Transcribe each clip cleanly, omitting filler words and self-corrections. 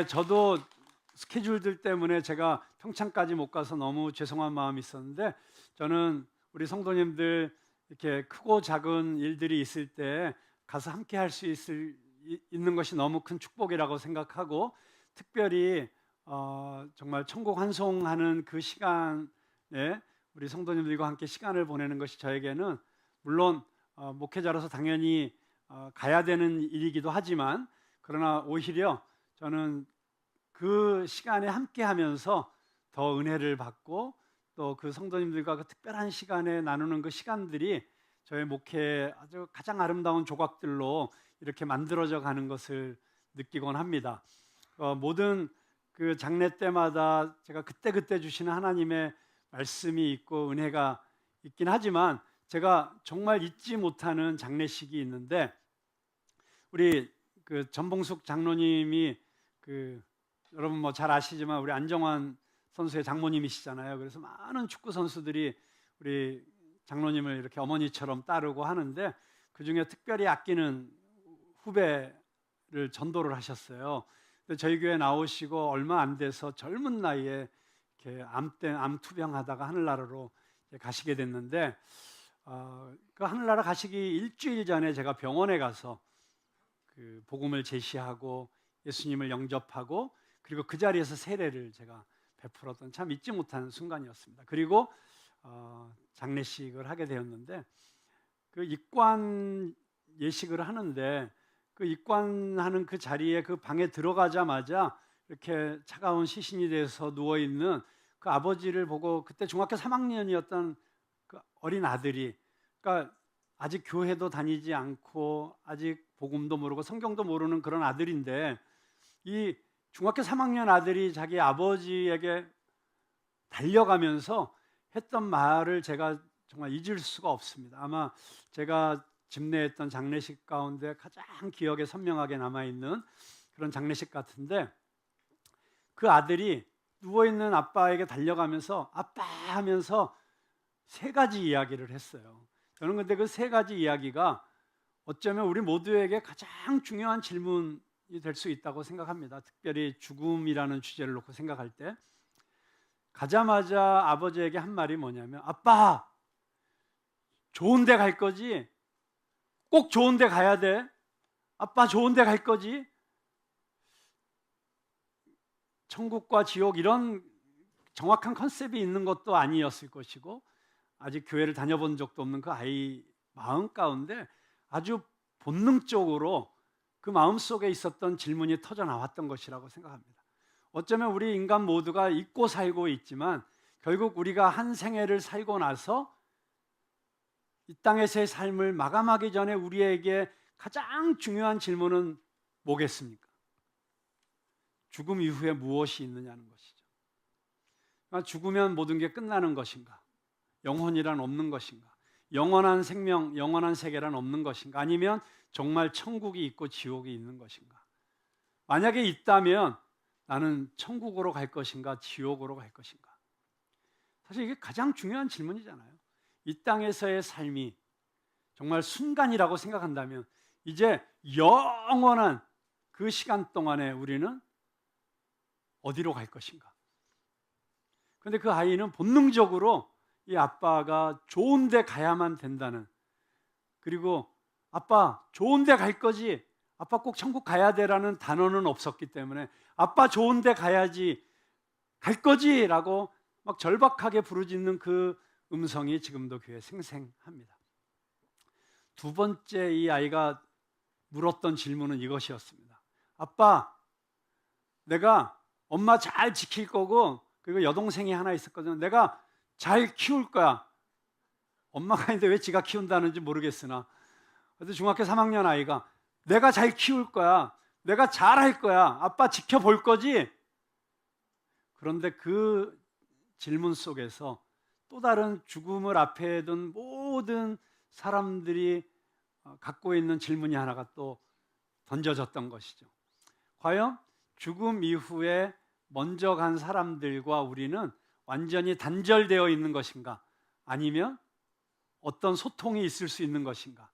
저도 스케줄들 때문에 제가 평창까지 못 가서 너무 죄송한 마음이 있었는데, 저는 우리 성도님들 이렇게 크고 작은 일들이 있을 때 가서 함께 할 수 있는 것이 너무 큰 축복이라고 생각하고, 특별히 정말 천국 환송하는 그 시간에 우리 성도님들과 함께 시간을 보내는 것이 저에게는 물론 목회자로서 당연히 가야 되는 일이기도 하지만, 그러나 오히려 저는 그 시간에 함께 하면서 더 은혜를 받고, 또 그 성도님들과 그 특별한 시간에 나누는 그 시간들이 저의 목회의 아주 가장 아름다운 조각들로 이렇게 만들어져 가는 것을 느끼곤 합니다. 모든 그 장례 때마다 제가 그때그때 주시는 하나님의 말씀이 있고 은혜가 있긴 하지만, 제가 정말 잊지 못하는 장례식이 있는데, 우리 그 전봉숙 장로님이 여러분 뭐 잘 아시지만 우리 안정환 선수의 장모님이시잖아요. 그래서 많은 축구 선수들이 우리 장로님을 이렇게 어머니처럼 따르고 하는데, 그 중에 특별히 아끼는 후배를 전도를 하셨어요. 근데 저희 교회 나오시고 얼마 안 돼서 젊은 나이에 이렇게 암 투병하다가 하늘나라로 가시게 됐는데, 그 하늘나라 가시기 일주일 전에 제가 병원에 가서 그 복음을 제시하고 예수님을 영접하고, 그리고 그 자리에서 세례를 제가 베풀었던 참 잊지 못하는 순간이었습니다. 그리고 장례식을 하게 되었는데, 그 입관 예식을 하는데, 그 입관하는 그 자리에 그 방에 들어가자마자 이렇게 차가운 시신이 돼서 누워 있는 그 아버지를 보고, 그때 중학교 3학년이었던 그 어린 아들이, 그러니까 아직 교회도 다니지 않고 아직 복음도 모르고 성경도 모르는 그런 아들인데, 이 중학교 3학년 아들이 자기 아버지에게 달려가면서 했던 말을 제가 정말 잊을 수가 없습니다. 아마 제가 집례했던 장례식 가운데 가장 기억에 선명하게 남아있는 그런 장례식 같은데, 그 아들이 누워있는 아빠에게 달려가면서 아빠 하면서 세 가지 이야기를 했어요. 저는 근데 그 세 가지 이야기가 어쩌면 우리 모두에게 가장 중요한 질문이 될 수 있다고 생각합니다. 특별히 죽음이라는 주제를 놓고 생각할 때, 가자마자 아버지에게 한 말이 뭐냐면, 아빠 좋은 데 갈 거지? 꼭 좋은 데 가야 돼? 아빠 좋은 데 갈 거지? 천국과 지옥 이런 정확한 컨셉이 있는 것도 아니었을 것이고, 아직 교회를 다녀본 적도 없는 그 아이 마음 가운데 아주 본능적으로 그 마음속에 있었던 질문이 터져 나왔던 것이라고 생각합니다. 어쩌면 우리 인간 모두가 잊고 살고 있지만, 결국 우리가 한 생애를 살고 나서 이 땅에서의 삶을 마감하기 전에 우리에게 가장 중요한 질문은 뭐겠습니까? 죽음 이후에 무엇이 있느냐는 것이죠. 그러니까 죽으면 모든 게 끝나는 것인가? 영혼이란 없는 것인가? 영원한 생명, 영원한 세계란 없는 것인가? 아니면 정말 천국이 있고 지옥이 있는 것인가? 만약에 있다면 나는 천국으로 갈 것인가? 지옥으로 갈 것인가? 사실 이게 가장 중요한 질문이잖아요. 이 땅에서의 삶이 정말 순간이라고 생각한다면, 이제 영원한 그 시간 동안에 우리는 어디로 갈 것인가? 그런데 그 아이는 본능적으로 이 아빠가 좋은 데 가야만 된다는, 그리고 아빠 좋은 데 갈 거지? 아빠 꼭 천국 가야 돼라는 단어는 없었기 때문에 아빠 좋은 데 가야지, 갈 거지? 라고 막 절박하게 부르짖는 그 음성이 지금도 교회에 생생합니다. 두 번째 이 아이가 물었던 질문은 이것이었습니다. 아빠, 내가 엄마 잘 지킬 거고, 그리고 여동생이 하나 있었거든요. 내가 잘 키울 거야. 엄마가 있는데 왜 지가 키운다는지 모르겠으나, 그래서 중학교 3학년 아이가 내가 잘 키울 거야. 내가 잘 할 거야. 아빠 지켜볼 거지? 그런데 그 질문 속에서 또 다른 죽음을 앞에 둔 모든 사람들이 갖고 있는 질문이 하나가 또 던져졌던 것이죠. 과연 죽음 이후에 먼저 간 사람들과 우리는 완전히 단절되어 있는 것인가? 아니면 어떤 소통이 있을 수 있는 것인가?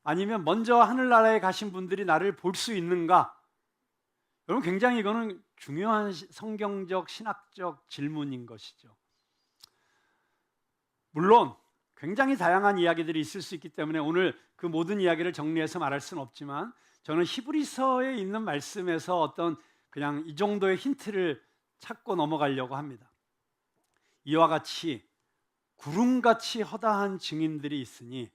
아니면 먼저 하늘나라에 가신 분들이 나를 볼 수 있는가? 여러분 굉장히 이거는 중요한 성경적 신학적 질문인 것이죠. 물론 굉장히 다양한 이야기들이 있을 수 있기 때문에 오늘 그 모든 이야기를 정리해서 말할 수는 없지만 저는 히브리서에 있는 말씀에서 어떤 그냥 이 정도의 힌트를 찾고 넘어가려고 합니다. 이와 같이 구름같이 허다한 증인들이 있으니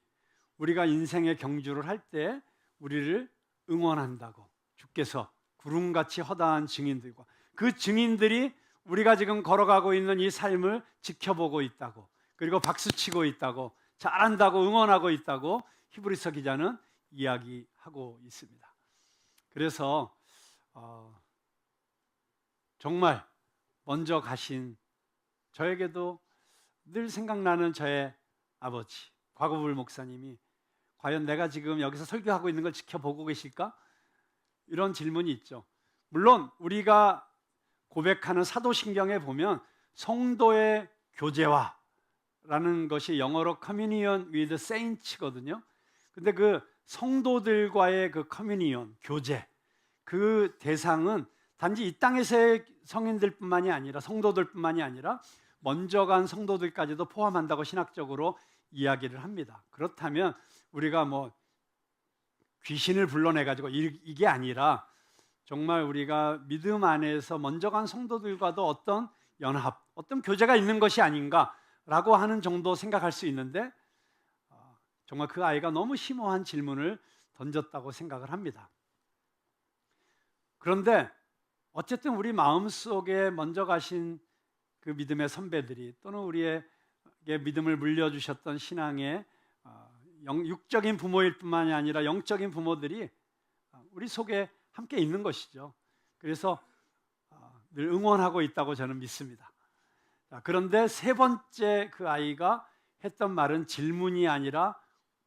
우리가 인생의 경주를 할 때 우리를 응원한다고, 주께서 구름같이 허다한 증인들과 그 증인들이 우리가 지금 걸어가고 있는 이 삶을 지켜보고 있다고, 그리고 박수치고 있다고, 잘한다고 응원하고 있다고 히브리서 기자는 이야기하고 있습니다. 그래서 정말 먼저 가신 저에게도 늘 생각나는 저의 아버지 곽우불 목사님이 과연 내가 지금 여기서 설교하고 있는 걸 지켜보고 계실까? 이런 질문이 있죠. 물론 우리가 고백하는 사도신경에 보면 성도의 교제화라는 것이 영어로 communion with saints거든요. 근데 그 성도들과의 그 커뮤니언, 교제, 그 대상은 단지 이 땅에서의 성인들뿐만이 아니라 성도들뿐만이 아니라 먼저 간 성도들까지도 포함한다고 신학적으로 이야기를 합니다. 그렇다면 우리가 뭐 귀신을 불러내가지고 이게 아니라 정말 우리가 믿음 안에서 먼저 간 성도들과도 어떤 연합, 어떤 교제가 있는 것이 아닌가라고 하는 정도 생각할 수 있는데 정말 그 아이가 너무 심오한 질문을 던졌다고 생각을 합니다. 그런데 어쨌든 우리 마음속에 먼저 가신 그 믿음의 선배들이 또는 우리에게 믿음을 물려주셨던 신앙의 육적인 부모일 뿐만이 아니라 영적인 부모들이 우리 속에 함께 있는 것이죠. 그래서 늘 응원하고 있다고 저는 믿습니다. 그런데 세 번째 그 아이가 했던 말은 질문이 아니라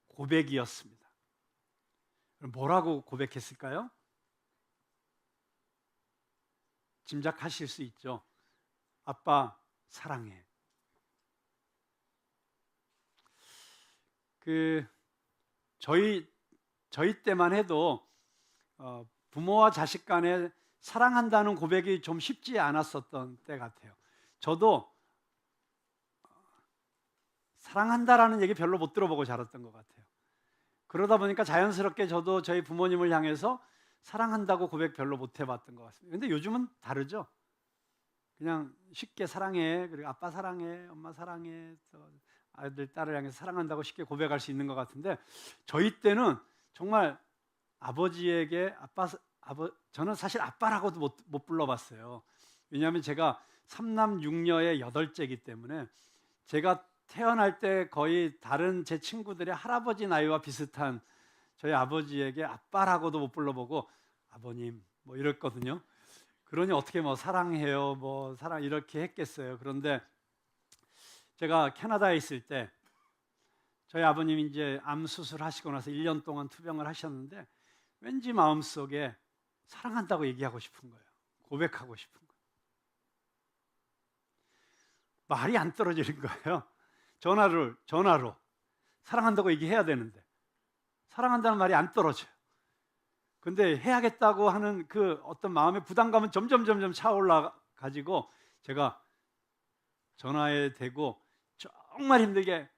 고백이었습니다. 뭐라고 고백했을까요? 짐작하실 수 있죠. 아빠 사랑해. 저희 때만 해도 부모와 자식 간에 사랑한다는 고백이 좀 쉽지 않았었던 때 같아요. 저도 사랑한다라는 얘기 별로 못 들어보고 자랐던 것 같아요. 그러다 보니까 자연스럽게 저도 저희 부모님을 향해서 사랑한다고 고백 별로 못 해봤던 것 같습니다. 근데 요즘은 다르죠. 그냥 쉽게 사랑해, 그리고 아빠 사랑해, 엄마 사랑해, 아이들 딸을 향해서 사랑한다고 쉽게 고백할 수 있는 것 같은데 저희 때는 정말 아버지에게 저는 사실 아빠라고도 못 불러봤어요. 왜냐하면 제가 3남 6녀의 8째이기 때문에 제가 태어날 때 거의 다른 제 친구들의 할아버지 나이와 비슷한 저희 아버지에게 아빠라고도 못 불러보고 아버님 뭐 이랬거든요. 그러니 어떻게 뭐 사랑해요, 뭐 사랑 이렇게 했겠어요. 그런데 제가 캐나다에 있을 때 저희 아버님이 이제 암 수술하시고 나서 1년 동안 투병을 하셨는데 왠지 마음속에 사랑한다고 얘기하고 싶은 거예요. 고백하고 싶은 거예요. 말이 안 떨어지는 거예요. 전화로 사랑한다고 얘기해야 되는데 사랑한다는 말이 안 떨어져요. 근데 해야겠다고 하는 그 어떤 마음의 부담감은 점점 차올라 가지고 제가 전화에 대고 정말 힘들게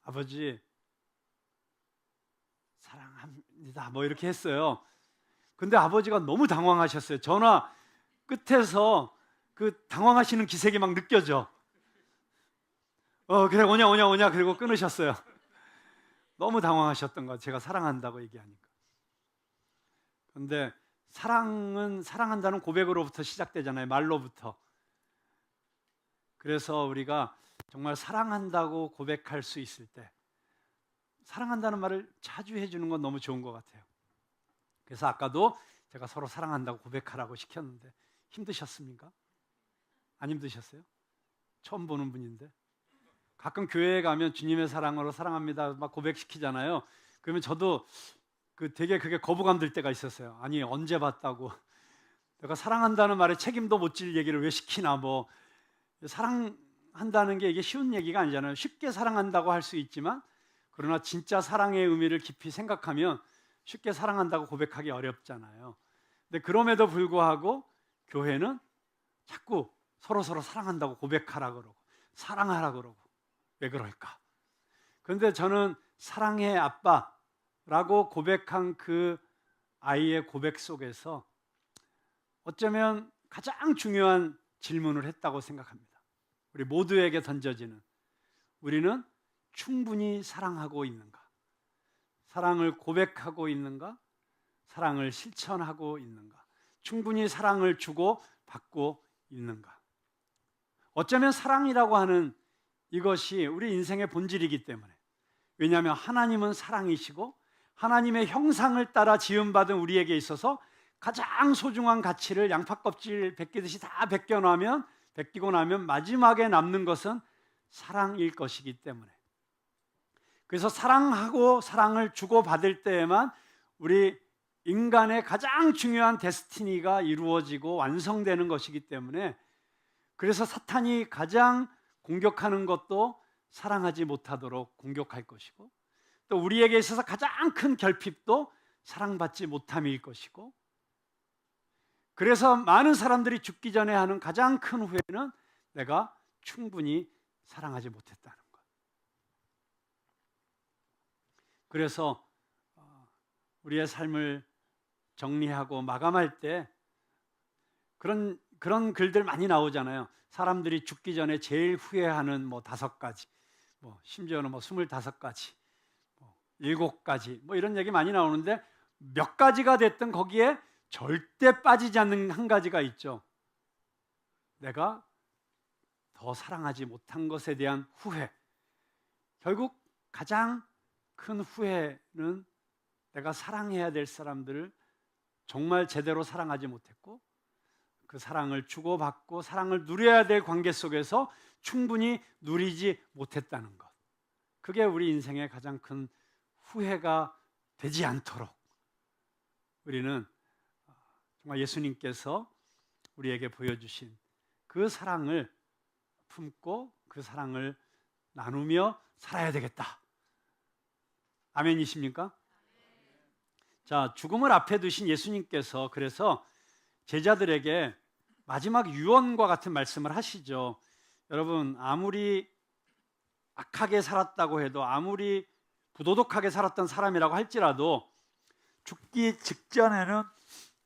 아버지 사랑합니다 뭐 이렇게 했어요. 근데 아버지가 너무 당황하셨어요. 전화 끝에서 그 당황하시는 기색이 막 느껴져. 그래 오냐 그리고 끊으셨어요. 너무 당황하셨던 것 같아요. 제가 사랑한다고 얘기하니까. 그런데 사랑은 사랑한다는 고백으로부터 시작되잖아요. 말로부터. 그래서 우리가 정말 사랑한다고 고백할 수 있을 때 사랑한다는 말을 자주 해주는 건 너무 좋은 것 같아요. 그래서 아까도 제가 서로 사랑한다고 고백하라고 시켰는데 힘드셨습니까? 안 힘드셨어요? 처음 보는 분인데 가끔 교회에 가면 주님의 사랑으로 사랑합니다 막 고백시키잖아요. 그러면 저도 되게 그게 거부감 들 때가 있었어요. 아니 언제 봤다고 내가 사랑한다는 말에 책임도 못 질 얘기를 왜 시키나. 뭐 사랑한다는 게 이게 쉬운 얘기가 아니잖아요. 쉽게 사랑한다고 할 수 있지만 그러나 진짜 사랑의 의미를 깊이 생각하면 쉽게 사랑한다고 고백하기 어렵잖아요. 근데 그럼에도 불구하고 교회는 자꾸 서로 사랑한다고 고백하라 그러고 사랑하라 그러고 왜 그럴까? 그런데 저는 사랑해 아빠라고 고백한 그 아이의 고백 속에서 어쩌면 가장 중요한 질문을 했다고 생각합니다. 우리 모두에게 던져지는, 우리는 충분히 사랑하고 있는가? 사랑을 고백하고 있는가? 사랑을 실천하고 있는가? 충분히 사랑을 주고 받고 있는가? 어쩌면 사랑이라고 하는 이것이 우리 인생의 본질이기 때문에, 왜냐하면 하나님은 사랑이시고 하나님의 형상을 따라 지음받은 우리에게 있어서 가장 소중한 가치를 양파껍질 벗기듯이 다 벗기고 나면 마지막에 남는 것은 사랑일 것이기 때문에, 그래서 사랑하고 사랑을 주고받을 때에만 우리 인간의 가장 중요한 데스티니가 이루어지고 완성되는 것이기 때문에, 그래서 사탄이 가장 공격하는 것도 사랑하지 못하도록 공격할 것이고, 또 우리에게 있어서 가장 큰 결핍도 사랑받지 못함일 것이고, 그래서 많은 사람들이 죽기 전에 하는 가장 큰 후회는 내가 충분히 사랑하지 못했다는 것. 그래서 우리의 삶을 정리하고 마감할 때 그런 글들 많이 나오잖아요. 사람들이 죽기 전에 제일 후회하는 5가지, 심지어는 25가지, 7가지, 이런 얘기 많이 나오는데, 몇 가지가 됐든 거기에 절대 빠지지 않는 한 가지가 있죠. 내가 더 사랑하지 못한 것에 대한 후회. 결국 가장 큰 후회는 내가 사랑해야 될 사람들을 정말 제대로 사랑하지 못했고, 그 사랑을 주고받고 사랑을 누려야 될 관계 속에서 충분히 누리지 못했다는 것. 그게 우리 인생의 가장 큰 후회가 되지 않도록 우리는 정말 예수님께서 우리에게 보여주신 그 사랑을 품고 그 사랑을 나누며 살아야 되겠다. 아멘이십니까? 자, 죽음을 앞에 두신 예수님께서 그래서 제자들에게 마지막 유언과 같은 말씀을 하시죠. 여러분, 아무리 악하게 살았다고 해도, 아무리 부도덕하게 살았던 사람이라고 할지라도 죽기 직전에는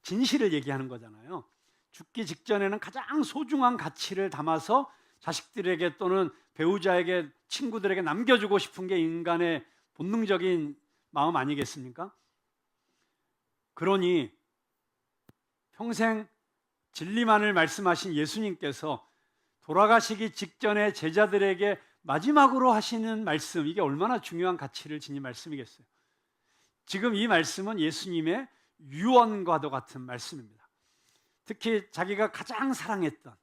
진실을 얘기하는 거잖아요. 죽기 직전에는 가장 소중한 가치를 담아서 자식들에게 또는 배우자에게, 친구들에게 남겨주고 싶은 게 인간의 본능적인 마음 아니겠습니까? 그러니 평생 진리만을 말씀하신 예수님께서 돌아가시기 직전에 제자들에게 마지막으로 하시는 말씀, 이게 얼마나 중요한 가치를 지닌 말씀이겠어요. 지금 이 말씀은 예수님의 유언과도 같은 말씀입니다. 특히 자기가 가장 사랑했던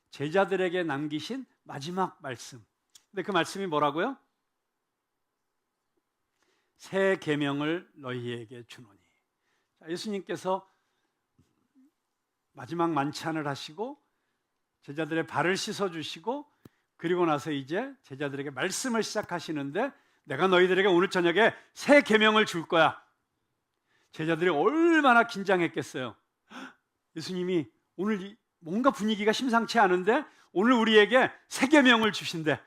제자들에게 남기신 마지막 말씀. 근데 그 말씀이 뭐라고요? 새 계명을 너희에게 주노니. 예수님께서 마지막 만찬을 하시고 제자들의 발을 씻어주시고, 그리고 나서 이제 제자들에게 말씀을 시작하시는데, 내가 너희들에게 오늘 저녁에 새 계명을 줄 거야. 제자들이 얼마나 긴장했겠어요. 예수님이 오늘 뭔가 분위기가 심상치 않은데 오늘 우리에게 새 계명을 주신대.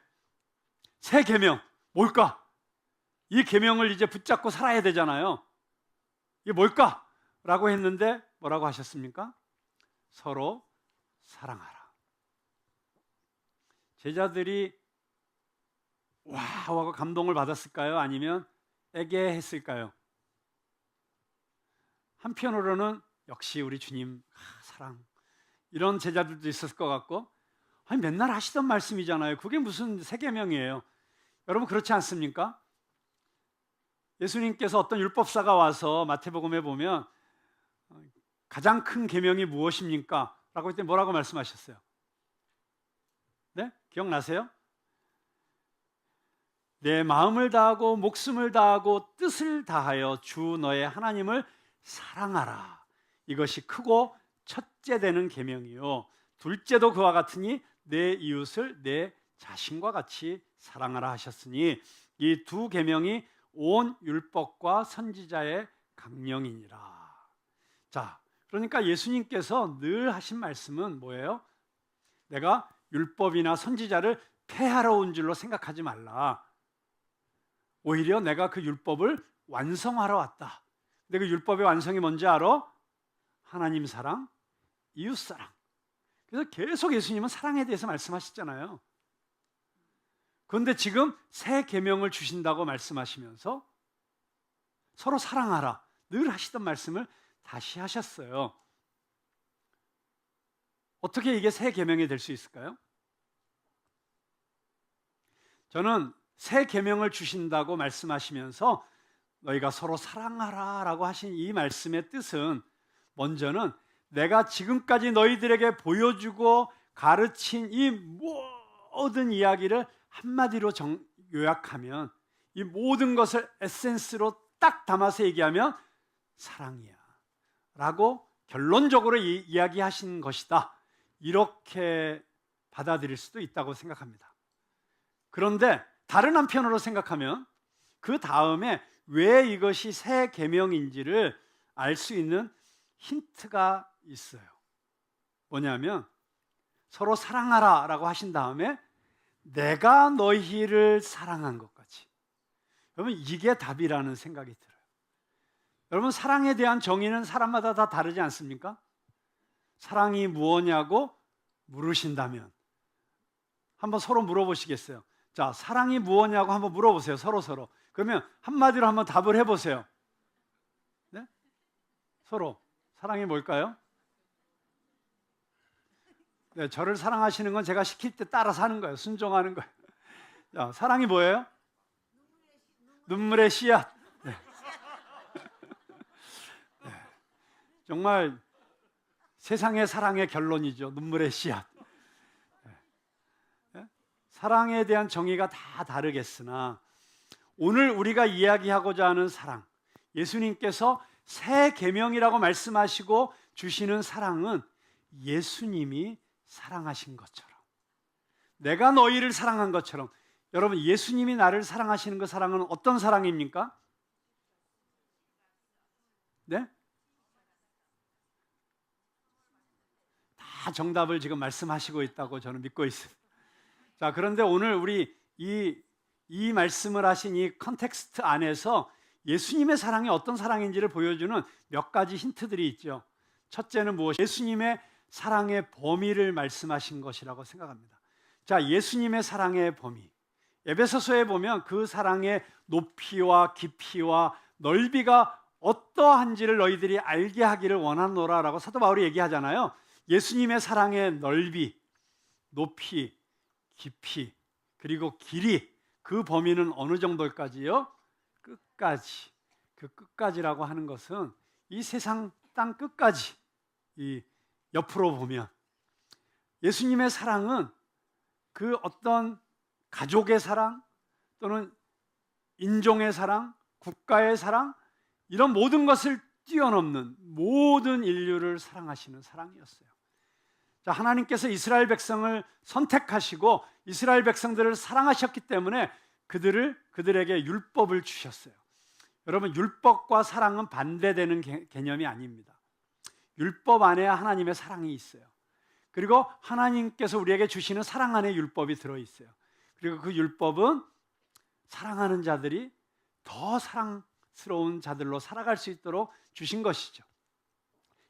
새 계명 뭘까? 이 계명을 이제 붙잡고 살아야 되잖아요. 이게 뭘까? 라고 했는데 뭐라고 하셨습니까? 서로 사랑하라. 제자들이 와 하고 감동을 받았을까요? 아니면 애개했을까요? 한편으로는 역시 우리 주님 사랑, 이런 제자들도 있었을 것 같고, 아니 맨날 하시던 말씀이잖아요. 그게 무슨 새 계명이에요? 여러분 그렇지 않습니까? 예수님께서 어떤 율법사가 와서 마태복음에 보면 가장 큰 계명이 무엇입니까? 라고 했더니 뭐라고 말씀하셨어요? 네? 기억나세요? 내 마음을 다하고 목숨을 다하고 뜻을 다하여 주 너의 하나님을 사랑하라. 이것이 크고 첫째 되는 계명이요, 둘째도 그와 같으니 내 이웃을 내 자신과 같이 사랑하라 하셨으니, 이 두 계명이 온 율법과 선지자의 강령이니라. 자, 그러니까 예수님께서 늘 하신 말씀은 뭐예요? 내가 율법이나 선지자를 폐하러 온 줄로 생각하지 말라. 오히려 내가 그 율법을 완성하러 왔다. 근데 그 율법의 완성이 뭔지 알아? 하나님 사랑, 이웃 사랑. 그래서 계속 예수님은 사랑에 대해서 말씀하시잖아요. 그런데 지금 새 계명을 주신다고 말씀하시면서 서로 사랑하라 늘 하시던 말씀을 다시 하셨어요. 어떻게 이게 새 계명이 될 수 있을까요? 저는 새 계명을 주신다고 말씀하시면서 너희가 서로 사랑하라 라고 하신 이 말씀의 뜻은 먼저는 내가 지금까지 너희들에게 보여주고 가르친 이 모든 이야기를 한마디로 요약하면 이 모든 것을 에센스로 딱 담아서 얘기하면 사랑이야 라고 결론적으로 이야기하신 것이다, 이렇게 받아들일 수도 있다고 생각합니다. 그런데 다른 한편으로 생각하면 그 다음에 왜 이것이 새 계명인지를 알 수 있는 힌트가 있어요. 뭐냐면 서로 사랑하라 라고 하신 다음에 내가 너희를 사랑한 것 같이. 여러분, 이게 답이라는 생각이 들어요. 여러분, 사랑에 대한 정의는 사람마다 다 다르지 않습니까? 사랑이 무엇냐고 물으신다면 한번 서로 물어보시겠어요? 자, 사랑이 무엇냐고 한번 물어보세요, 서로. 그러면 한마디로 한번 답을 해보세요. 네? 서로 사랑이 뭘까요? 네, 저를 사랑하시는 건 제가 시킬 때 따라서 하는 거예요. 순종하는 거예요. 자, 사랑이 뭐예요? 눈물의 씨앗. 네. 네. 정말 세상의 사랑의 결론이죠. 눈물의 씨앗. 네. 사랑에 대한 정의가 다 다르겠으나 오늘 우리가 이야기하고자 하는 사랑, 예수님께서 새 계명이라고 말씀하시고 주시는 사랑은 예수님이 사랑하신 것처럼, 내가 너희를 사랑한 것처럼. 여러분, 예수님이 나를 사랑하시는 그 사랑은 어떤 사랑입니까? 네? 다 정답을 지금 말씀하시고 있다고 저는 믿고 있습니다. 자, 그런데 오늘 우리 이 말씀을 하신 이 컨텍스트 안에서 예수님의 사랑이 어떤 사랑인지를 보여주는 몇 가지 힌트들이 있죠. 첫째는 무엇이요? 예수님의 사랑의 범위를 말씀하신 것이라고 생각합니다. 자, 예수님의 사랑의 범위. 에베소서에 보면 그 사랑의 높이와 깊이와 넓이가 어떠한지를 너희들이 알게 하기를 원하노라라고 사도 바울이 얘기하잖아요. 예수님의 사랑의 넓이, 높이, 깊이, 그리고 길이, 그 범위는 어느 정도까지요? 끝까지. 그 끝까지라고 하는 것은 이 세상 땅 끝까지, 이 옆으로 보면 예수님의 사랑은 그 어떤 가족의 사랑 또는 인종의 사랑, 국가의 사랑, 이런 모든 것을 뛰어넘는 모든 인류를 사랑하시는 사랑이었어요. 자, 하나님께서 이스라엘 백성을 선택하시고 이스라엘 백성들을 사랑하셨기 때문에 그들에게 율법을 주셨어요. 여러분, 율법과 사랑은 반대되는 개념이 아닙니다. 율법 안에 하나님의 사랑이 있어요. 그리고 하나님께서 우리에게 주시는 사랑 안에 율법이 들어있어요. 그리고 그 율법은 사랑하는 자들이 더 사랑스러운 자들로 살아갈 수 있도록 주신 것이죠.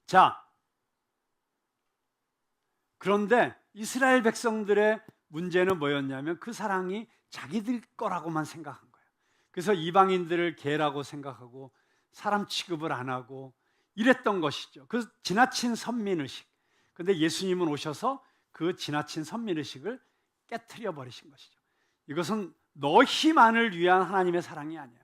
자, 그런데 이스라엘 백성들의 문제는 뭐였냐면 그 사랑이 자기들 거라고만 생각한 거예요. 그래서 이방인들을 개라고 생각하고 사람 취급을 안 하고 이랬던 것이죠. 그 지나친 선민의식. 그런데 예수님은 오셔서 그 지나친 선민의식을 깨트려 버리신 것이죠. 이것은 너희만을 위한 하나님의 사랑이 아니야.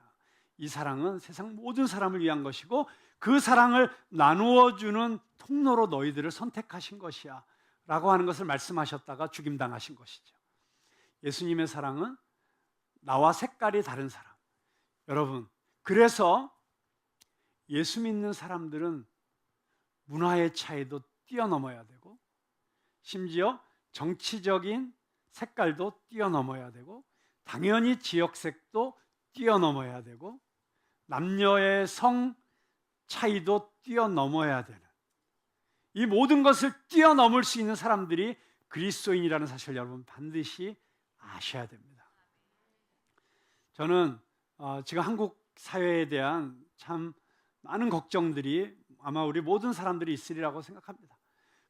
이 사랑은 세상 모든 사람을 위한 것이고 그 사랑을 나누어 주는 통로로 너희들을 선택하신 것이야 라고 하는 것을 말씀하셨다가 죽임당하신 것이죠. 예수님의 사랑은 나와 색깔이 다른 사람. 여러분, 그래서 예수 믿는 사람들은 문화의 차이도 뛰어넘어야 되고 심지어 정치적인 색깔도 뛰어넘어야 되고 당연히 지역색도 뛰어넘어야 되고 남녀의 성 차이도 뛰어넘어야 되는 이 모든 것을 뛰어넘을 수 있는 사람들이 그리스도인이라는 사실을 여러분 반드시 아셔야 됩니다. 저는 지금 한국 사회에 대한 참 많은 걱정들이 아마 우리 모든 사람들이 있으리라고 생각합니다.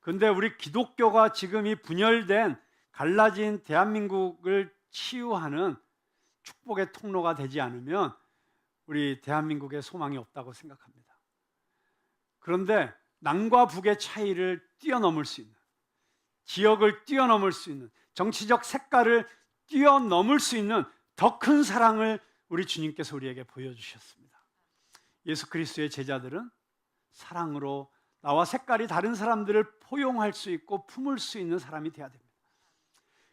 그런데 우리 기독교가 지금 이 분열된 갈라진 대한민국을 치유하는 축복의 통로가 되지 않으면 우리 대한민국에 소망이 없다고 생각합니다. 그런데 남과 북의 차이를 뛰어넘을 수 있는, 지역을 뛰어넘을 수 있는, 정치적 색깔을 뛰어넘을 수 있는 더 큰 사랑을 우리 주님께서 우리에게 보여주셨습니다. 예수 그리스도의 제자들은 사랑으로 나와 색깔이 다른 사람들을 포용할 수 있고 품을 수 있는 사람이 되어야 됩니다.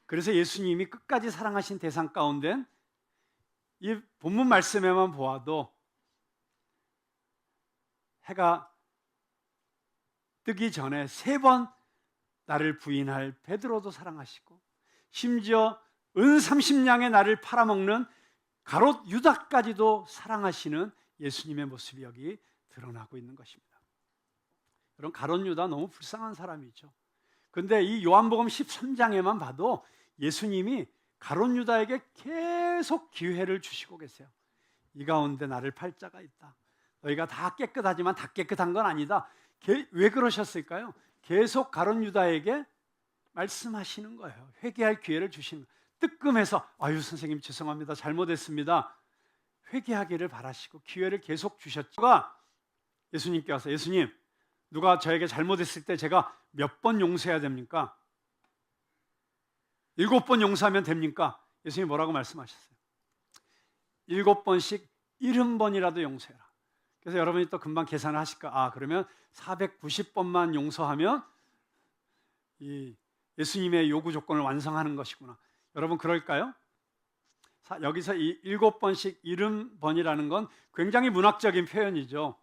그래서 예수님이 끝까지 사랑하신 대상 가운데 이 본문 말씀에만 보아도 해가 뜨기 전에 3번 나를 부인할 베드로도 사랑하시고, 심지어 은 30냥의 나를 팔아먹는 가롯 유다까지도 사랑하시는 예수님의 모습이 여기 드러나고 있는 것입니다. 여러분, 가롯 유다 너무 불쌍한 사람이죠. 그런데 이 요한복음 13장에만 봐도 예수님이 가롯 유다에게 계속 기회를 주시고 계세요. 이 가운데 나를 팔 자가 있다. 너희가 다 깨끗하지만 다 깨끗한 건 아니다. 왜 그러셨을까요? 계속 가롯 유다에게 말씀하시는 거예요. 회개할 기회를 주시는 거예요. 뜨끔해서 아유 선생님 죄송합니다. 잘못했습니다. 회개하기를 바라시고 기회를 계속 주셨죠. 예수님께 와서 예수님, 누가 저에게 잘못했을 때 제가 몇 번 용서해야 됩니까? 7번 용서하면 됩니까? 예수님이 뭐라고 말씀하셨어요? 7번씩 70번이라도 용서해라. 그래서 여러분이 또 금방 계산을 하실까? 그러면 490번만 용서하면 이 예수님의 요구 조건을 완성하는 것이구나. 여러분 그럴까요? 여기서 이 7번씩 70번이라는 건 굉장히 문학적인 표현이죠.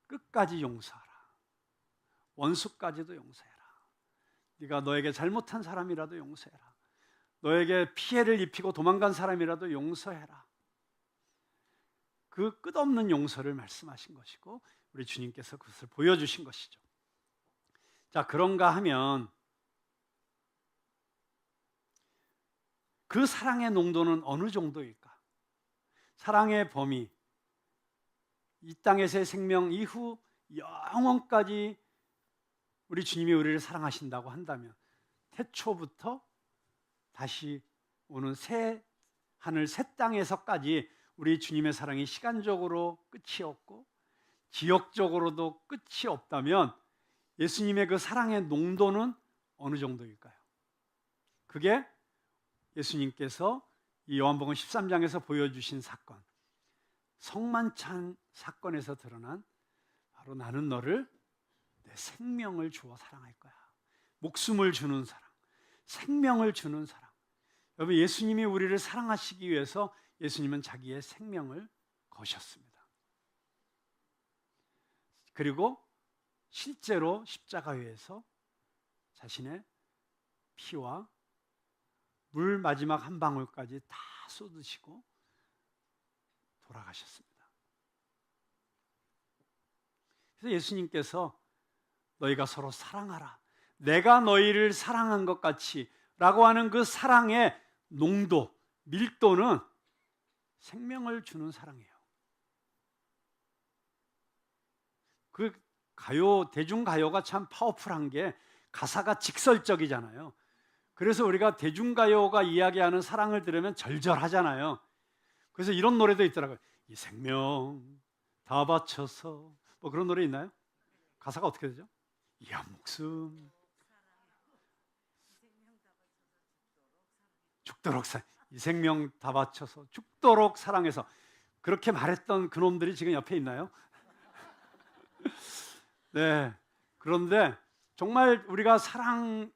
끝까지 용서하라. 원수까지도 용서해라. 네가 너에게 잘못한 사람이라도 용서해라. 너에게 피해를 입히고 도망간 사람이라도 용서해라. 그 끝없는 용서를 말씀하신 것이고 우리 주님께서 그것을 보여주신 것이죠. 자, 그런가 하면 그 사랑의 농도는 어느 정도일까? 사랑의 범위, 이 땅에서의 생명 이후 영원까지 우리 주님이 우리를 사랑하신다고 한다면 태초부터 다시 오는 새 하늘 새 땅에서까지 우리 주님의 사랑이 시간적으로 끝이 없고 지역적으로도 끝이 없다면 예수님의 그 사랑의 농도는 어느 정도일까요? 그게 예수님께서 이 요한복음 13장에서 보여주신 사건, 성만찬 사건에서 드러난 바로 나는 너를 내 생명을 주어 사랑할 거야. 목숨을 주는 사랑, 생명을 주는 사랑. 여러분, 예수님이 우리를 사랑하시기 위해서 예수님은 자기의 생명을 거셨습니다. 그리고 실제로 십자가 위에서 자신의 피와 물 마지막 한 방울까지 다 쏟으시고 돌아가셨습니다. 그래서 예수님께서 너희가 서로 사랑하라. 내가 너희를 사랑한 것 같이 라고 하는 그 사랑의 농도, 밀도는 생명을 주는 사랑이에요. 그 가요, 대중가요가 참 파워풀한 게 가사가 직설적이잖아요. 그래서 우리가 대중가요가 이야기하는 사랑을 들으면 절절하잖아요. 그래서 이런 노래도 있더라고요. 이 생명 다 바쳐서, 뭐 그런 노래 있나요? 가사가 어떻게 되죠? 이 한 목숨 죽도록 이 생명 다 바쳐서 죽도록 사랑해서, 그렇게 말했던 그놈들이 지금 옆에 있나요? 네. 그런데 정말 우리가 사랑이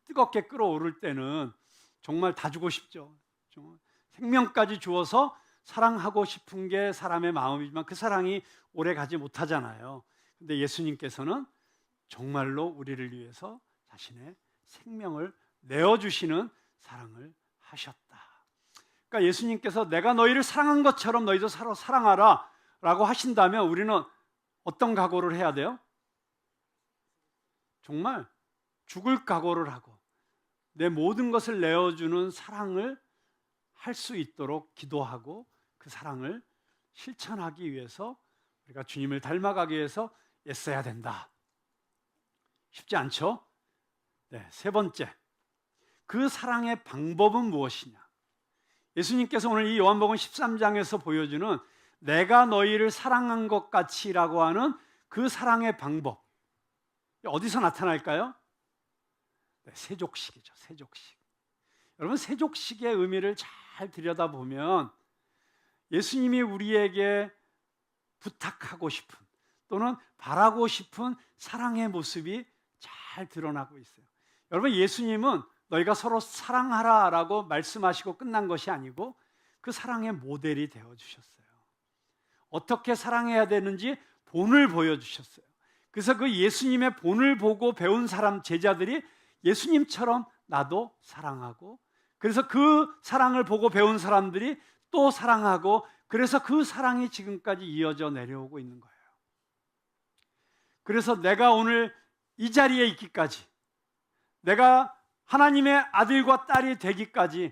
뜨겁게 끓어오를 때는 정말 다 주고 싶죠. 정말 생명까지 주어서 사랑하고 싶은 게 사람의 마음이지만 그 사랑이 오래 가지 못하잖아요. 근데 예수님께서는 정말로 우리를 위해서 자신의 생명을 내어주시는 사랑을 하셨다. 그러니까 예수님께서 내가 너희를 사랑한 것처럼 너희도 서로 사랑하라 라고 하신다면 우리는 어떤 각오를 해야 돼요? 정말 죽을 각오를 하고 내 모든 것을 내어주는 사랑을 할 수 있도록 기도하고 그 사랑을 실천하기 위해서 우리가 주님을 닮아가기 위해서 애써야 된다. 쉽지 않죠? 네, 세 번째, 그 사랑의 방법은 무엇이냐? 예수님께서 오늘 이 요한복음 13장에서 보여주는 내가 너희를 사랑한 것 같이라고 하는 그 사랑의 방법, 어디서 나타날까요? 네, 세족식이죠. 세족식. 여러분, 세족식의 의미를 잘 들여다보면 예수님이 우리에게 부탁하고 싶은 또는 바라고 싶은 사랑의 모습이 잘 드러나고 있어요. 여러분, 예수님은 너희가 서로 사랑하라라고 말씀하시고 끝난 것이 아니고 그 사랑의 모델이 되어주셨어요. 어떻게 사랑해야 되는지 본을 보여주셨어요. 그래서 그 예수님의 본을 보고 배운 사람, 제자들이 예수님처럼 나도 사랑하고, 그래서 그 사랑을 보고 배운 사람들이 또 사랑하고, 그래서 그 사랑이 지금까지 이어져 내려오고 있는 거예요. 그래서 내가 오늘 이 자리에 있기까지, 내가 하나님의 아들과 딸이 되기까지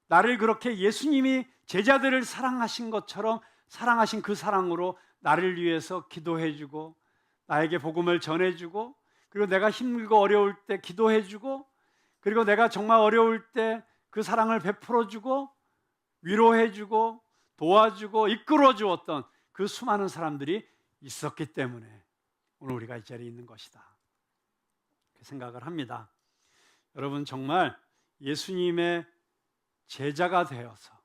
나를 그렇게 예수님이 제자들을 사랑하신 것처럼 사랑하신 그 사랑으로 나를 위해서 기도해주고 나에게 복음을 전해주고, 그리고 내가 힘들고 어려울 때 기도해주고, 그리고 내가 정말 어려울 때 그 사랑을 베풀어주고 위로해주고 도와주고 이끌어주었던 그 수많은 사람들이 있었기 때문에 오늘 우리가 이 자리에 있는 것이다, 그 생각을 합니다. 여러분, 정말 예수님의 제자가 되어서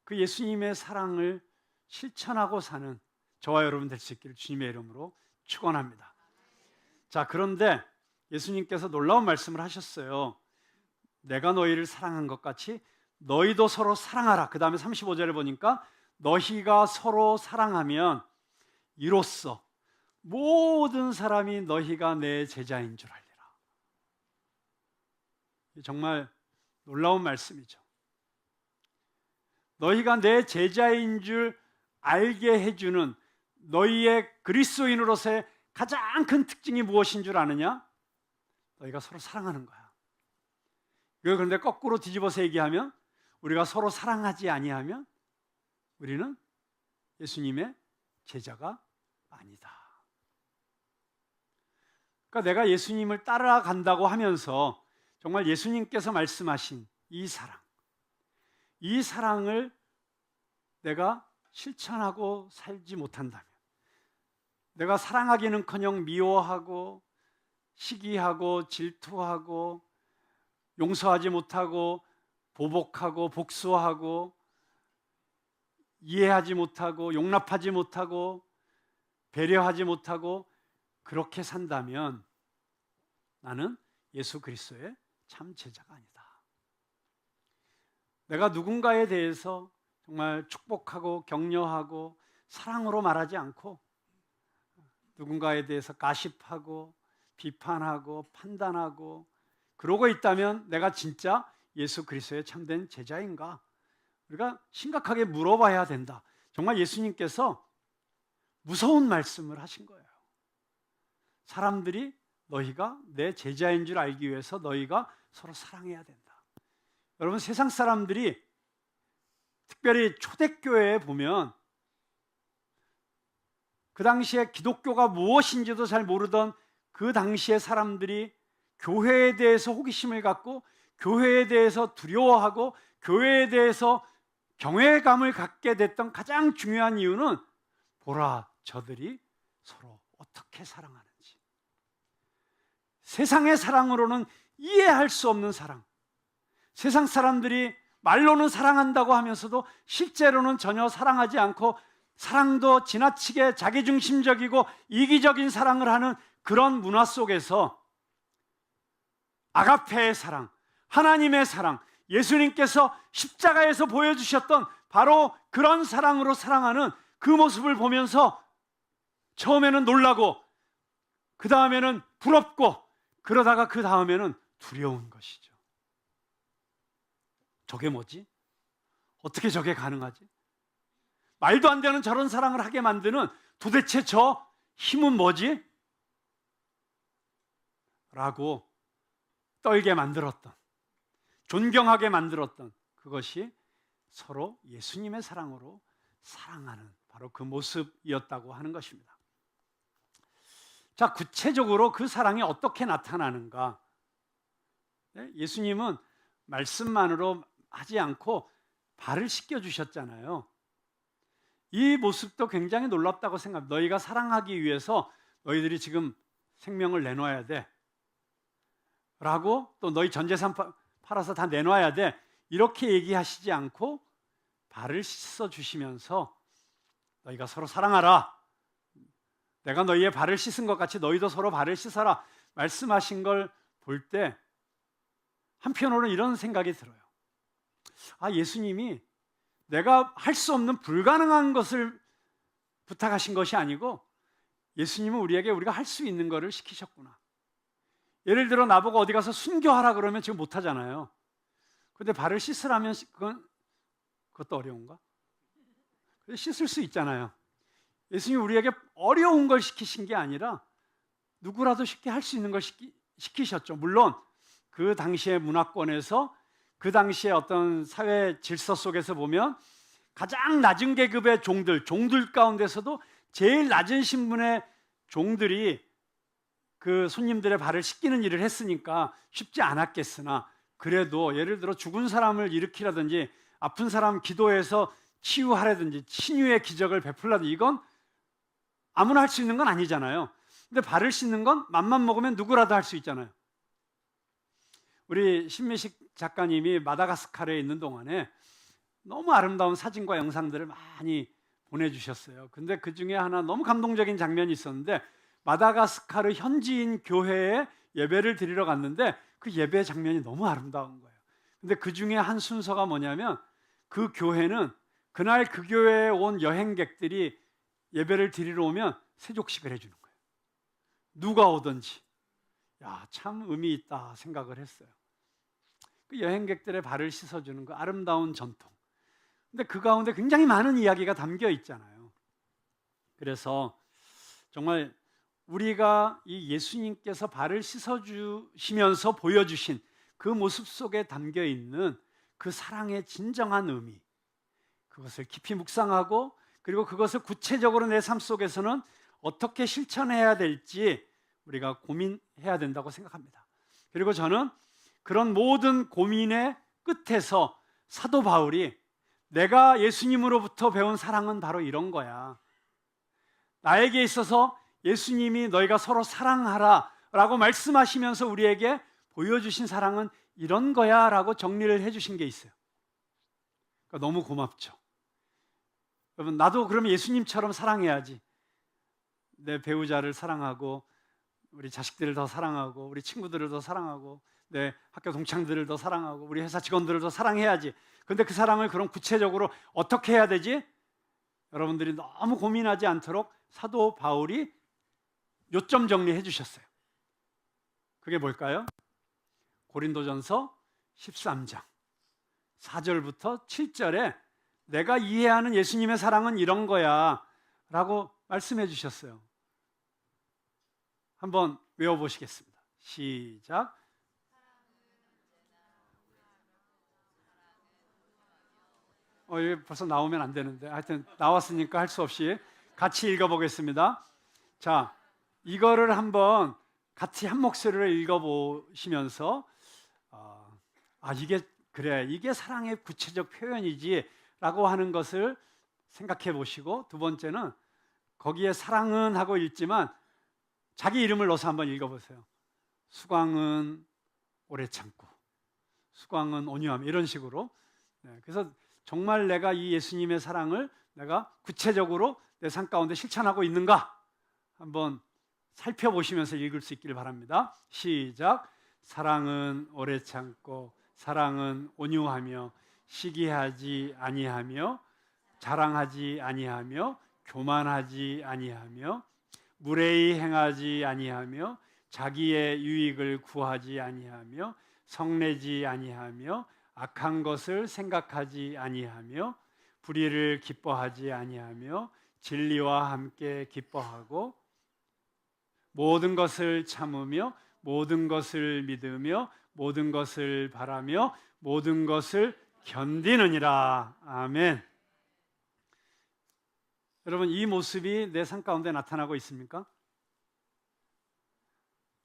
그 예수님의 사랑을 실천하고 사는 저와 여러분 될 수 있기를 주님의 이름으로 축원합니다. 자, 그런데 예수님께서 놀라운 말씀을 하셨어요. 내가 너희를 사랑한 것 같이 너희도 서로 사랑하라. 그 다음에 35절에 보니까 너희가 서로 사랑하면 이로써 모든 사람이 너희가 내 제자인 줄 알리라. 정말 놀라운 말씀이죠. 너희가 내 제자인 줄 알게 해주는 너희의 그리스도인으로서의 가장 큰 특징이 무엇인 줄 아느냐? 너희가 서로 사랑하는 거야. 그런데 거꾸로 뒤집어서 얘기하면 우리가 서로 사랑하지 아니하면 우리는 예수님의 제자가 아니다. 그러니까 내가 예수님을 따라간다고 하면서 정말 예수님께서 말씀하신 이 사랑을 내가 실천하고 살지 못한다면, 내가 사랑하기는커녕 미워하고 시기하고 질투하고 용서하지 못하고 보복하고 복수하고 이해하지 못하고 용납하지 못하고 배려하지 못하고 그렇게 산다면 나는 예수 그리스도의 참 제자가 아니다. 내가 누군가에 대해서 정말 축복하고 격려하고 사랑으로 말하지 않고 누군가에 대해서 가십하고 비판하고 판단하고 그러고 있다면 내가 진짜 예수 그리스도의 참된 제자인가? 우리가 심각하게 물어봐야 된다. 정말 예수님께서 무서운 말씀을 하신 거예요. 사람들이 너희가 내 제자인 줄 알기 위해서 너희가 서로 사랑해야 된다. 여러분, 세상 사람들이 특별히 초대교회에 보면 그 당시에 기독교가 무엇인지도 잘 모르던 그 당시의 사람들이 교회에 대해서 호기심을 갖고 교회에 대해서 두려워하고 교회에 대해서 경외감을 갖게 됐던 가장 중요한 이유는 보라, 저들이 서로 어떻게 사랑하는지. 세상의 사랑으로는 이해할 수 없는 사랑. 세상 사람들이 말로는 사랑한다고 하면서도 실제로는 전혀 사랑하지 않고 사랑도 지나치게 자기중심적이고 이기적인 사랑을 하는 그런 문화 속에서 아가페의 사랑, 하나님의 사랑, 예수님께서 십자가에서 보여주셨던 바로 그런 사랑으로 사랑하는 그 모습을 보면서 처음에는 놀라고 그 다음에는 부럽고 그러다가 그 다음에는 두려운 것이죠. 저게 뭐지? 어떻게 저게 가능하지? 말도 안 되는 저런 사랑을 하게 만드는 도대체 저 힘은 뭐지? 라고 떨게 만들었던, 존경하게 만들었던 그것이 서로 예수님의 사랑으로 사랑하는 바로 그 모습이었다고 하는 것입니다. 자, 구체적으로 그 사랑이 어떻게 나타나는가? 예수님은 말씀만으로 하지 않고 발을 씻겨 주셨잖아요. 이 모습도 굉장히 놀랍다고 생각합니다. 너희가 사랑하기 위해서 너희들이 지금 생명을 내놔야 돼 라고, 또 너희 전 재산 팔아서 다 내놔야 돼, 이렇게 얘기하시지 않고 발을 씻어 주시면서 너희가 서로 사랑하라, 내가 너희의 발을 씻은 것 같이 너희도 서로 발을 씻어라 말씀하신 걸 볼 때 한편으로는 이런 생각이 들어요. 아, 예수님이 내가 할 수 없는 불가능한 것을 부탁하신 것이 아니고 예수님은 우리에게 우리가 할 수 있는 것을 시키셨구나. 예를 들어 나보고 어디 가서 순교하라 그러면 지금 못하잖아요. 근데 발을 씻으라면 그것도 어려운가? 씻을 수 있잖아요. 예수님이 우리에게 어려운 걸 시키신 게 아니라 누구라도 쉽게 할 수 있는 걸 시키셨죠. 물론 그 당시의 문화권에서, 그 당시의 어떤 사회 질서 속에서 보면 가장 낮은 계급의 종들 가운데서도 제일 낮은 신분의 종들이 그 손님들의 발을 씻기는 일을 했으니까 쉽지 않았겠으나, 그래도 예를 들어 죽은 사람을 일으키라든지 아픈 사람 기도해서 치유하라든지 신유의 기적을 베풀라든지, 이건 아무나 할 수 있는 건 아니잖아요. 근데 발을 씻는 건 맘만 먹으면 누구라도 할 수 있잖아요. 우리 신미식 작가님이 마다가스카르에 있는 동안에 너무 아름다운 사진과 영상들을 많이 보내주셨어요. 근데 그 중에 하나 너무 감동적인 장면이 있었는데, 마다가스카르 현지인 교회에 예배를 드리러 갔는데 그 예배 장면이 너무 아름다운 거예요. 근데 그 중에 한 순서가 뭐냐면, 그 교회는 그날 그 교회에 온 여행객들이 예배를 드리러 오면 세족식을 해주는 거예요. 누가 오든지. 야, 참 의미 있다 생각을 했어요. 그 여행객들의 발을 씻어주는 그 아름다운 전통. 근데 그 가운데 굉장히 많은 이야기가 담겨 있잖아요. 그래서 정말 우리가 이 예수님께서 발을 씻어주시면서 보여주신 그 모습 속에 담겨 있는 그 사랑의 진정한 의미, 그것을 깊이 묵상하고, 그리고 그것을 구체적으로 내 삶 속에서는 어떻게 실천해야 될지 우리가 고민해야 된다고 생각합니다. 그리고 저는 그런 모든 고민의 끝에서 사도 바울이 내가 예수님으로부터 배운 사랑은 바로 이런 거야, 나에게 있어서 예수님이 너희가 서로 사랑하라 라고 말씀하시면서 우리에게 보여주신 사랑은 이런 거야 라고 정리를 해주신 게 있어요. 그러니까 너무 고맙죠. 여러분, 나도 그러면 예수님처럼 사랑해야지. 내 배우자를 사랑하고, 우리 자식들을 더 사랑하고, 우리 친구들을 더 사랑하고, 내 학교 동창들을 더 사랑하고, 우리 회사 직원들을 더 사랑해야지. 근데 그 사랑을 그럼 구체적으로 어떻게 해야 되지? 여러분들이 너무 고민하지 않도록 사도 바울이 요점 정리해 주셨어요. 그게 뭘까요? 고린도전서 13장 4절부터 7절에 내가 이해하는 예수님의 사랑은 이런 거야 라고 말씀해 주셨어요. 한번 외워보시겠습니다. 시작. 이게 벌써 나오면 안 되는데, 하여튼 나왔으니까 할 수 없이 같이 읽어보겠습니다. 자, 이거를 한번 같이 한 목소리로 읽어보시면서 이게 그래, 이게 사랑의 구체적 표현이지 라고 하는 것을 생각해 보시고, 두 번째는 거기에 사랑은 하고 읽지만 자기 이름을 넣어서 한번 읽어보세요. 수광은 오래 참고, 수광은 온유함, 이런 식으로. 그래서 정말 내가 이 예수님의 사랑을 내가 구체적으로 내 삶 가운데 실천하고 있는가 한번 살펴보시면서 읽을 수 있기를 바랍니다. 시작. 사랑은 오래 참고, 사랑은 온유하며, 시기하지 아니하며, 자랑하지 아니하며, 교만하지 아니하며, 무례히 행하지 아니하며, 자기의 유익을 구하지 아니하며, 성내지 아니하며, 악한 것을 생각하지 아니하며, 불의를 기뻐하지 아니하며, 진리와 함께 기뻐하고, 모든 것을 참으며 모든 것을 믿으며 모든 것을 바라며 모든 것을 견디느니라. 아멘. 여러분, 이 모습이 내 삶 가운데 나타나고 있습니까?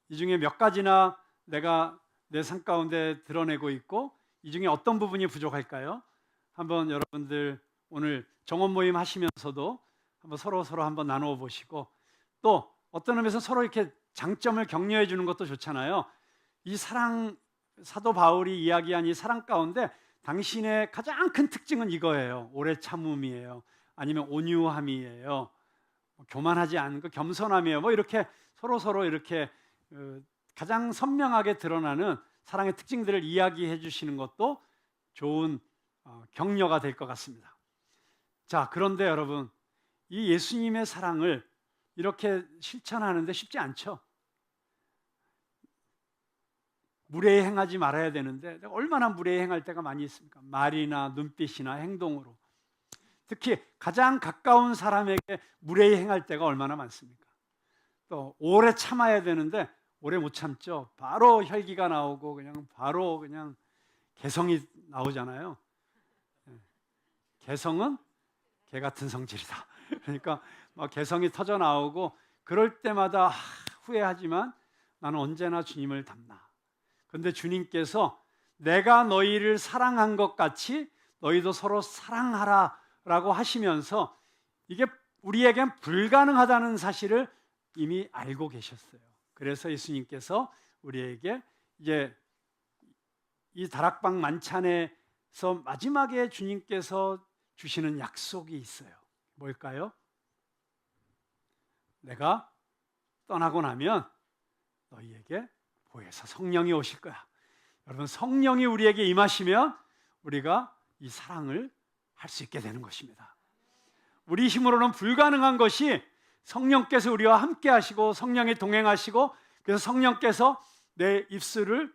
이 중에 몇 가지나 내가 내 삶 가운데 드러내고 있고 이 중에 어떤 부분이 부족할까요? 한번 여러분들 오늘 정원 모임 하시면서도 한번 서로 한번 나누어 보시고, 또 어떤 의미에서 서로 이렇게 장점을 격려해 주는 것도 좋잖아요. 이 사랑, 사도 바울이 이야기한 이 사랑 가운데 당신의 가장 큰 특징은 이거예요. 오래 참음이에요. 아니면 온유함이에요. 교만하지 않은 거, 겸손함이에요. 뭐 이렇게 서로 이렇게 가장 선명하게 드러나는 사랑의 특징들을 이야기해 주시는 것도 좋은 격려가 될 것 같습니다. 자, 그런데 여러분, 이 예수님의 사랑을 이렇게 실천하는데 쉽지 않죠. 무례히 행하지 말아야 되는데 얼마나 무례히 행할 때가 많이 있습니까? 말이나 눈빛이나 행동으로. 특히 가장 가까운 사람에게 무례히 행할 때가 얼마나 많습니까? 또 오래 참아야 되는데 오래 못 참죠. 바로 혈기가 나오고 바로 개성이 나오잖아요. 개성은 개 같은 성질이다. 그러니까 막 개성이 터져 나오고 그럴 때마다 후회하지만 나는 언제나 주님을 닮나. 그런데 주님께서 내가 너희를 사랑한 것 같이 너희도 서로 사랑하라 라고 하시면서 이게 우리에겐 불가능하다는 사실을 이미 알고 계셨어요. 그래서 예수님께서 우리에게 이제 이 다락방 만찬에서 마지막에 주님께서 주시는 약속이 있어요. 뭘까요? 내가 떠나고 나면 너희에게 보혜사 성령이 오실 거야. 여러분, 성령이 우리에게 임하시면 우리가 이 사랑을 할 수 있게 되는 것입니다. 우리 힘으로는 불가능한 것이 성령께서 우리와 함께 하시고 성령이 동행하시고, 그래서 성령께서 내 입술을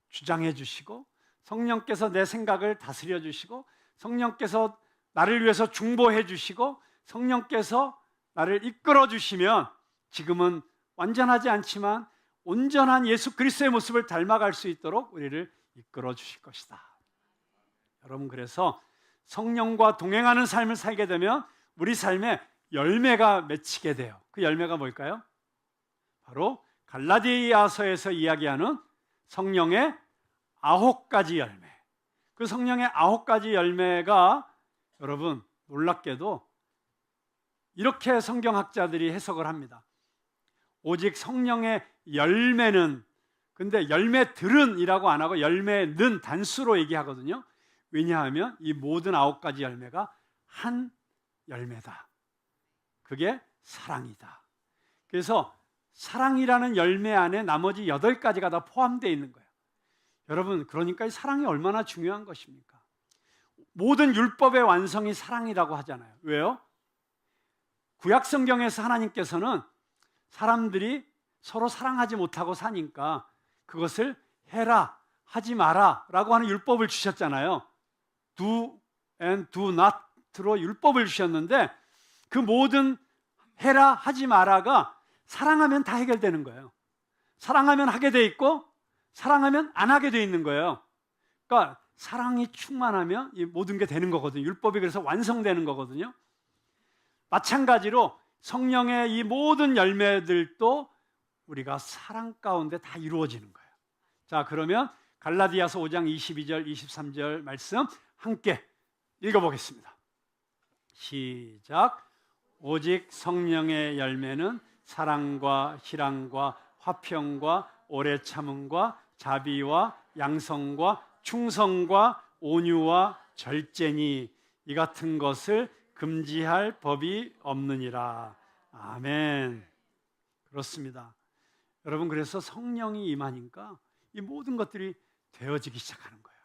주장해 주시고 성령께서 내 생각을 다스려 주시고 성령께서 나를 위해서 중보해 주시고 성령께서 나를 이끌어 주시면 지금은 완전하지 않지만 온전한 예수 그리스도의 모습을 닮아갈 수 있도록 우리를 이끌어 주실 것이다. 여러분, 그래서 성령과 동행하는 삶을 살게 되면 우리 삶에 열매가 맺히게 돼요. 그 열매가 뭘까요? 바로 갈라디아서에서 이야기하는 성령의 9가지 열매. 그 성령의 9가지 열매가 여러분, 놀랍게도 이렇게 성경학자들이 해석을 합니다. 오직 성령의 열매는, 근데 열매들은 이라고 안 하고 열매는 단수로 얘기하거든요. 왜냐하면 이 모든 9가지 열매가 한 열매다. 그게 사랑이다. 그래서 사랑이라는 열매 안에 나머지 8가지가 다 포함되어 있는 거예요. 여러분, 그러니까 이 사랑이 얼마나 중요한 것입니까? 모든 율법의 완성이 사랑이라고 하잖아요. 왜요? 구약 성경에서 하나님께서는 사람들이 서로 사랑하지 못하고 사니까 그것을 해라, 하지 마라 라고 하는 율법을 주셨잖아요. Do and do not로 율법을 주셨는데 그 모든 해라, 하지 마라가 사랑하면 다 해결되는 거예요. 사랑하면 하게 돼 있고 사랑하면 안 하게 돼 있는 거예요. 그러니까 사랑이 충만하면 이 모든 게 되는 거거든요. 율법이 그래서 완성되는 거거든요. 마찬가지로 성령의 이 모든 열매들도 우리가 사랑 가운데 다 이루어지는 거예요. 자, 그러면 갈라디아서 5장 22절, 23절 말씀 함께 읽어보겠습니다. 시작. 오직 성령의 열매는 사랑과 희랑과 화평과 오래 참음과 자비와 양성과 충성과 온유와 절제니 이 같은 것을 금지할 법이 없느니라. 아멘. 그렇습니다. 여러분, 그래서 성령이 임하니까 이 모든 것들이 되어지기 시작하는 거예요.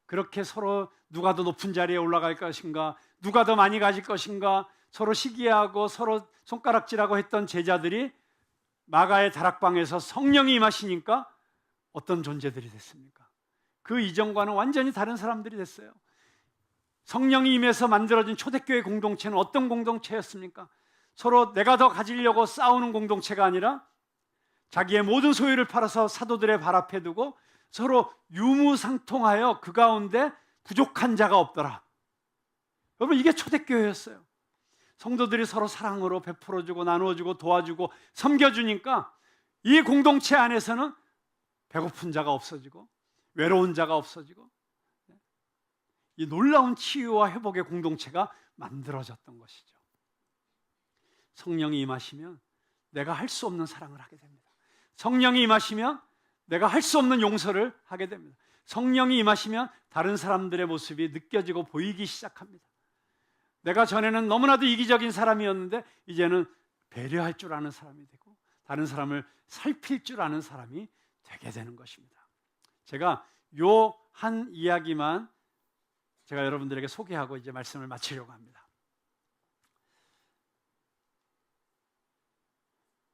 그렇게 서로 누가 더 높은 자리에 올라갈 것인가, 누가 더 많이 가질 것인가 서로 시기하고 서로 손가락질하고 했던 제자들이 마가의 다락방에서 성령이 임하시니까 어떤 존재들이 됐습니까? 그 이전과는 완전히 다른 사람들이 됐어요. 성령이 임해서 만들어진 초대교회 공동체는 어떤 공동체였습니까? 서로 내가 더 가지려고 싸우는 공동체가 아니라 자기의 모든 소유를 팔아서 사도들의 발 앞에 두고 서로 유무상통하여 그 가운데 부족한 자가 없더라. 여러분, 이게 초대교회였어요. 성도들이 서로 사랑으로 베풀어주고 나누어주고 도와주고 섬겨주니까 이 공동체 안에서는 배고픈 자가 없어지고 외로운 자가 없어지고 이 놀라운 치유와 회복의 공동체가 만들어졌던 것이죠. 성령이 임하시면 내가 할 수 없는 사랑을 하게 됩니다. 성령이 임하시면 내가 할 수 없는 용서를 하게 됩니다. 성령이 임하시면 다른 사람들의 모습이 느껴지고 보이기 시작합니다. 내가 전에는 너무나도 이기적인 사람이었는데 이제는 배려할 줄 아는 사람이 되고 다른 사람을 살필 줄 아는 사람이 되게 되는 것입니다. 제가 요 한 이야기만 제가 여러분들에게 소개하고 이제 말씀을 마치려고 합니다.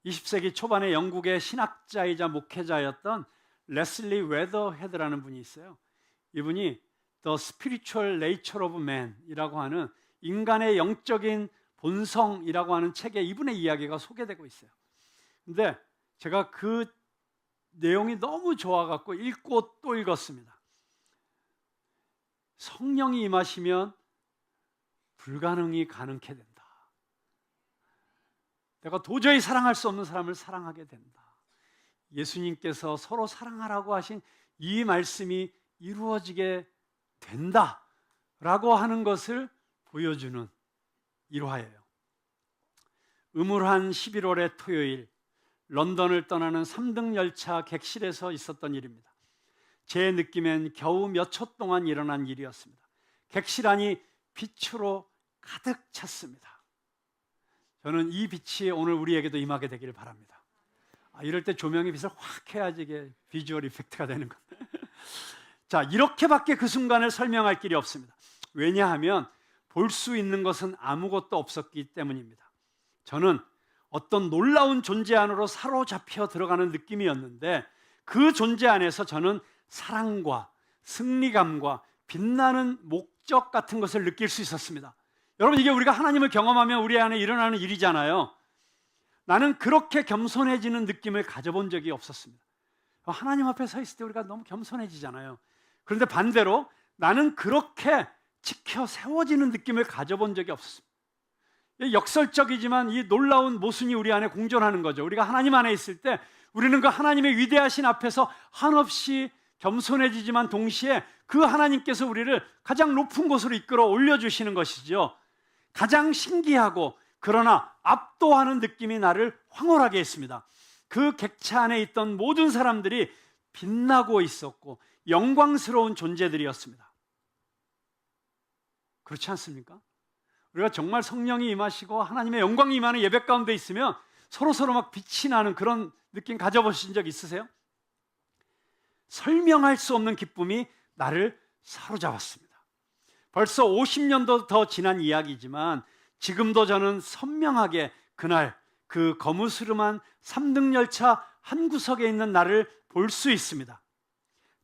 20세기 초반에 영국의 신학자이자 목회자였던 레슬리 웨더헤드라는 분이 있어요. 이분이 The Spiritual Nature of Man이라고 하는 인간의 영적인 본성이라고 하는 책에 이분의 이야기가 소개되고 있어요. 근데 제가 그 내용이 너무 좋아갖고 읽고 또 읽었습니다. 성령이 임하시면 불가능이 가능케 된다. 내가 도저히 사랑할 수 없는 사람을 사랑하게 된다. 예수님께서 서로 사랑하라고 하신 이 말씀이 이루어지게 된다라고 하는 것을 보여주는 일화예요. 음울한 11월의 토요일, 런던을 떠나는 3등 열차 객실에서 있었던 일입니다. 제 느낌엔 겨우 몇 초 동안 일어난 일이었습니다. 객실 안이 빛으로 가득 찼습니다. 저는 이 빛이 오늘 우리에게도 임하게 되기를 바랍니다. 이럴 때 조명의 빛을 확 해야지 이게 비주얼 이펙트가 되는 건데. 자, 이렇게밖에 그 순간을 설명할 길이 없습니다. 왜냐하면 볼 수 있는 것은 아무것도 없었기 때문입니다. 저는 어떤 놀라운 존재 안으로 사로잡혀 들어가는 느낌이었는데 그 존재 안에서 저는 사랑과 승리감과 빛나는 목적 같은 것을 느낄 수 있었습니다. 여러분, 이게 우리가 하나님을 경험하면 우리 안에 일어나는 일이잖아요. 나는 그렇게 겸손해지는 느낌을 가져본 적이 없었습니다. 하나님 앞에 서 있을 때 우리가 너무 겸손해지잖아요. 그런데 반대로 나는 그렇게 지켜 세워지는 느낌을 가져본 적이 없었습니다. 역설적이지만 이 놀라운 모순이 우리 안에 공존하는 거죠. 우리가 하나님 안에 있을 때 우리는 그 하나님의 위대하신 앞에서 한없이 겸손해지지만 동시에 그 하나님께서 우리를 가장 높은 곳으로 이끌어 올려주시는 것이죠. 가장 신기하고 그러나 압도하는 느낌이 나를 황홀하게 했습니다. 그 객차 안에 있던 모든 사람들이 빛나고 있었고 영광스러운 존재들이었습니다. 그렇지 않습니까? 우리가 정말 성령이 임하시고 하나님의 영광이 임하는 예배 가운데 있으면 서로 막 빛이 나는 그런 느낌 가져보신 적 있으세요? 설명할 수 없는 기쁨이 나를 사로잡았습니다. 벌써 50년도 더 지난 이야기지만 지금도 저는 선명하게 그날 그 거무스름한 3등 열차 한 구석에 있는 나를 볼 수 있습니다.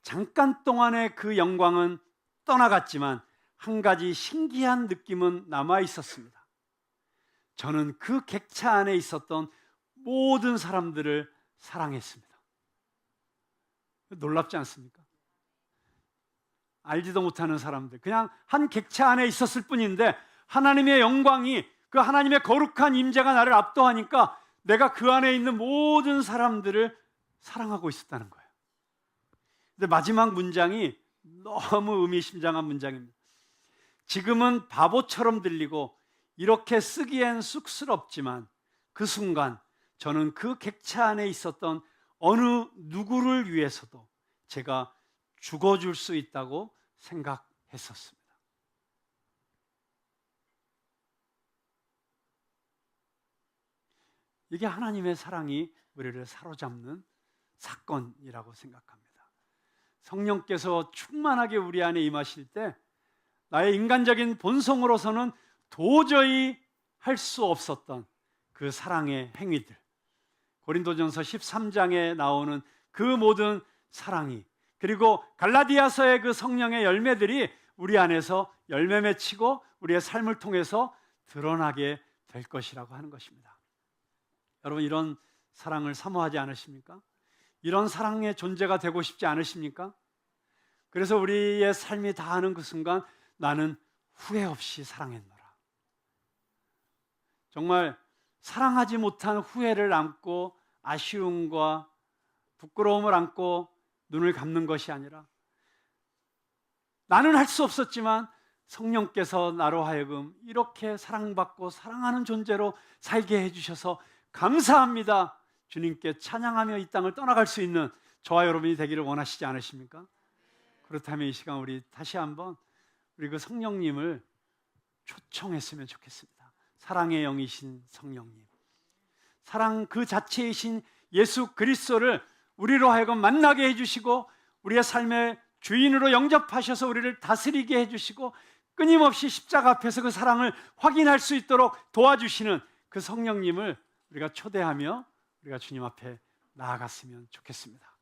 잠깐 동안의 그 영광은 떠나갔지만 한 가지 신기한 느낌은 남아 있었습니다. 저는 그 객차 안에 있었던 모든 사람들을 사랑했습니다. 놀랍지 않습니까? 알지도 못하는 사람들, 그냥 한 객차 안에 있었을 뿐인데 하나님의 영광이, 그 하나님의 거룩한 임재가 나를 압도하니까 내가 그 안에 있는 모든 사람들을 사랑하고 있었다는 거예요. 근데 마지막 문장이 너무 의미심장한 문장입니다. 지금은 바보처럼 들리고 이렇게 쓰기엔 쑥스럽지만 그 순간 저는 그 객차 안에 있었던 어느 누구를 위해서도 제가 죽어줄 수 있다고 생각했었습니다. 이게 하나님의 사랑이 우리를 사로잡는 사건이라고 생각합니다. 성령께서 충만하게 우리 안에 임하실 때 나의 인간적인 본성으로서는 도저히 할 수 없었던 그 사랑의 행위들, 고린도전서 13장에 나오는 그 모든 사랑이, 그리고 갈라디아서의 그 성령의 열매들이 우리 안에서 열매 맺히고 우리의 삶을 통해서 드러나게 될 것이라고 하는 것입니다. 여러분, 이런 사랑을 사모하지 않으십니까? 이런 사랑의 존재가 되고 싶지 않으십니까? 그래서 우리의 삶이 다하는 그 순간 나는 후회 없이 사랑했노라. 정말 사랑하지 못한 후회를 안고 아쉬움과 부끄러움을 안고 눈을 감는 것이 아니라 나는 할 수 없었지만 성령께서 나로 하여금 이렇게 사랑받고 사랑하는 존재로 살게 해주셔서 감사합니다. 주님께 찬양하며 이 땅을 떠나갈 수 있는 저와 여러분이 되기를 원하시지 않으십니까? 그렇다면 이 시간 우리 다시 한번 우리 그 성령님을 초청했으면 좋겠습니다. 사랑의 영이신 성령님, 사랑 그 자체이신 예수 그리스도를 우리로 하여금 만나게 해주시고 우리의 삶의 주인으로 영접하셔서 우리를 다스리게 해주시고 끊임없이 십자가 앞에서 그 사랑을 확인할 수 있도록 도와주시는 그 성령님을 우리가 초대하며 우리가 주님 앞에 나아갔으면 좋겠습니다.